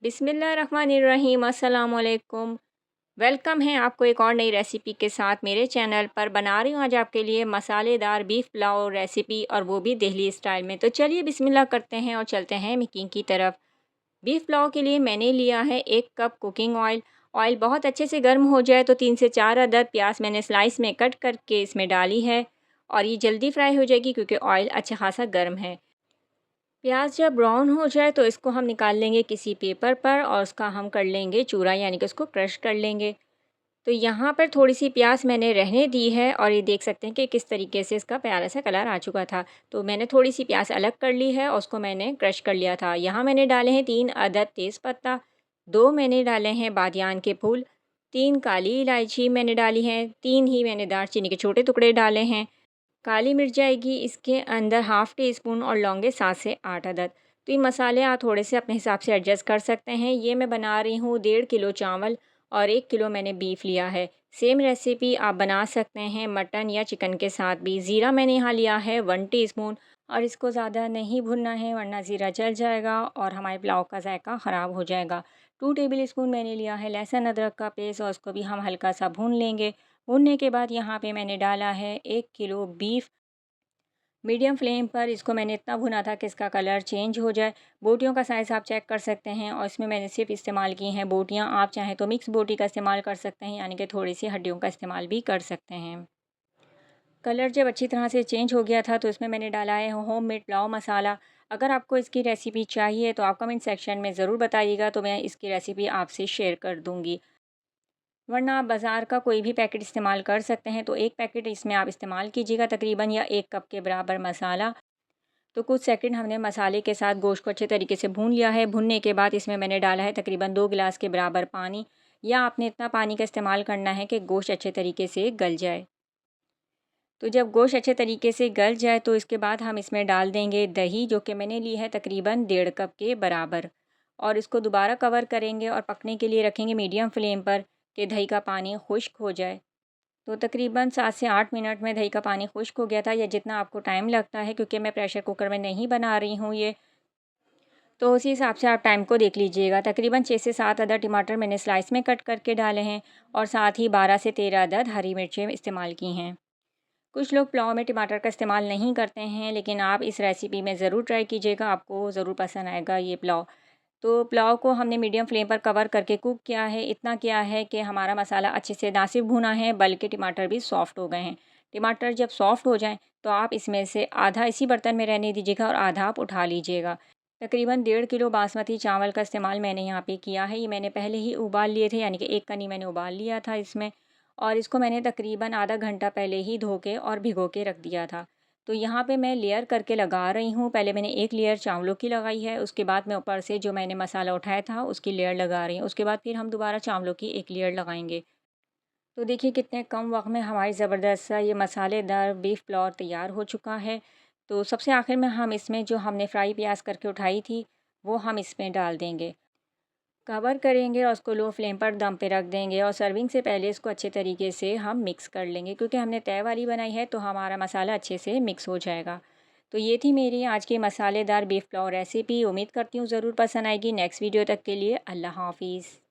बिस्मिल्लाहिर्रहमानिर्रहीम, अस्सलाम वालेकुम। वेलकम है आपको एक और नई रेसिपी के साथ मेरे चैनल पर। बना रही हूँ आज आपके लिए मसालेदार बीफ पुलाव रेसिपी, और वो भी दिल्ली स्टाइल में। तो चलिए बिस्मिल्लाह करते हैं और चलते हैं मेकिंग की तरफ। बीफ पुलाव के लिए मैंने लिया है 1 कप कुकिंग ऑयल। ऑयल बहुत अच्छे से गर्म हो जाए तो 3 से 4 अदद प्याज मैंने स्लाइस में कट करके इसमें डाली है, और ये जल्दी फ्राई हो जाएगी क्योंकि ऑयल अच्छा खासा गर्म है। प्याज जब ब्राउन हो जाए तो इसको हम निकाल लेंगे किसी पेपर पर, और उसका हम कर लेंगे चूरा, यानी कि उसको क्रश कर लेंगे। तो यहाँ पर थोड़ी सी प्याज मैंने रहने दी है, और ये देख सकते हैं कि किस तरीके से इसका प्यारा सा कलर आ चुका था। तो मैंने थोड़ी सी प्याज अलग कर ली है और उसको मैंने क्रश कर लिया था। यहाँ मैंने डाले हैं 3 अदद तेज़पत्ता, 2 मैंने डाले हैं बादियान के फूल, 3 काली इलायची मैंने डाली हैं, 3 ही मैंने दालचीनी के छोटे टुकड़े डाले हैं। काली मिर्च जाएगी इसके अंदर हाफ़ टी स्पून, और लौंगे 7 से 8 अदद। तो ये मसाले आप थोड़े से अपने हिसाब से एडजस्ट कर सकते हैं। ये मैं बना रही हूँ 1.5 किलो चावल और 1 किलो मैंने बीफ लिया है। सेम रेसिपी आप बना सकते हैं मटन या चिकन के साथ भी। ज़ीरा मैंने यहाँ लिया है 1 टीस्पून, और इसको ज़्यादा नहीं भुनना है वरना ज़ीरा जल जाएगा और हमारे पुलाव का जायका ख़राब हो जाएगा। 2 टेबल स्पून मैंने लिया है लहसुन अदरक का पेस्ट, और उसको भी हम हल्का सा भून लेंगे। भूनने के बाद यहाँ पे मैंने डाला है 1 किलो बीफ। मीडियम फ्लेम पर इसको मैंने इतना भुना था कि इसका कलर चेंज हो जाए। बोटियों का साइज़ आप चेक कर सकते हैं, और इसमें मैंने सिर्फ इस्तेमाल की हैं बोटियाँ। आप चाहें तो मिक्स बोटी का इस्तेमाल कर सकते हैं, यानी कि थोड़ी सी हड्डियों का इस्तेमाल भी कर सकते हैं। कलर जब अच्छी तरह से चेंज हो गया था तो इसमें मैंने डाला है होममेड पुलाव मसाला। अगर आपको इसकी रेसिपी चाहिए तो आप कमेंट सेक्शन में ज़रूर बताइएगा, तो मैं इसकी रेसिपी आपसे शेयर कर दूँगी। वरना आप बाज़ार का कोई भी पैकेट इस्तेमाल कर सकते हैं। तो 1 पैकेट इसमें आप इस्तेमाल कीजिएगा तकरीबन, या 1 कप के बराबर मसाला। तो कुछ सेकंड हमने मसाले के साथ गोश्त को अच्छे तरीके से भून लिया है। भूनने के बाद इसमें मैंने डाला है तकरीबन 2 गिलास के बराबर पानी, या आपने इतना पानी का इस्तेमाल करना है कि गोश्त अच्छे तरीके से गल जाए। तो जब गोश्त अच्छे तरीके से गल जाए तो इसके बाद हम इसमें डाल देंगे दही, जो कि मैंने ली है तकरीबन 1.5 कप के बराबर, और इसको दोबारा कवर करेंगे और पकने के लिए रखेंगे मीडियम फ्लेम पर कि दही का पानी खुश्क हो जाए। तो तकरीबन 7 से 8 मिनट में दही का पानी खुश्क हो गया था, या जितना आपको टाइम लगता है, क्योंकि मैं प्रेशर कुकर में नहीं बना रही हूँ ये, तो उसी हिसाब से आप टाइम को देख लीजिएगा। तकरीबन 6 से 7 अदद टमाटर मैंने स्लाइस में कट करके डाले हैं, और साथ ही 12 से 13 अदद हरी मिर्चें इस्तेमाल की हैं। कुछ लोग पुलाव में टमाटर का इस्तेमाल नहीं करते हैं, लेकिन आप इस रेसिपी में ज़रूर ट्राई कीजिएगा, आपको ज़रूर पसंद आएगा ये पुलाव। तो पुलाव को हमने मीडियम फ्लेम पर कवर करके कुक किया है। इतना किया है कि हमारा मसाला अच्छे से ना सिर्फ भुना है बल्कि टमाटर भी सॉफ़्ट हो गए हैं। टमाटर जब सॉफ़्ट हो जाएँ तो आप इसमें से आधा इसी बर्तन में रहने दीजिएगा और आधा आप उठा लीजिएगा। तकरीबन 1.5 किलो बासमती चावल का इस्तेमाल मैंने यहाँ पे किया है। ये मैंने पहले ही उबाल लिए थे, यानी कि 1 कनी मैंने उबाल लिया था इसमें, और इसको मैंने तकरीबन आधा घंटा पहले ही धो के और भिगो के रख दिया था। तो यहाँ पे मैं लेयर करके लगा रही हूँ। पहले मैंने एक लेयर चावलों की लगाई है, उसके बाद मैं ऊपर से जो मैंने मसाला उठाया था उसकी लेयर लगा रही हूँ। उसके बाद फिर हम दोबारा चावलों की एक लेयर लगाएंगे। तो देखिए कितने कम वक्त में हमारी ज़बरदस्त सा ये मसालेदार बीफ पुलाव तैयार हो चुका है। तो सबसे आखिर में हम इसमें जो हमने फ्राई प्याज करके उठाई थी वो हम इसमें डाल देंगे, कवर करेंगे और उसको लो फ्लेम पर दम पे रख देंगे, और सर्विंग से पहले इसको अच्छे तरीके से हम मिक्स कर लेंगे, क्योंकि हमने तय वाली बनाई है तो हमारा मसाला अच्छे से मिक्स हो जाएगा। तो ये थी मेरी आज की मसालेदार बीफ पुलाव रेसिपी। उम्मीद करती हूँ ज़रूर पसंद आएगी। नेक्स्ट वीडियो तक के लिए अल्लाह हाफ़िज़।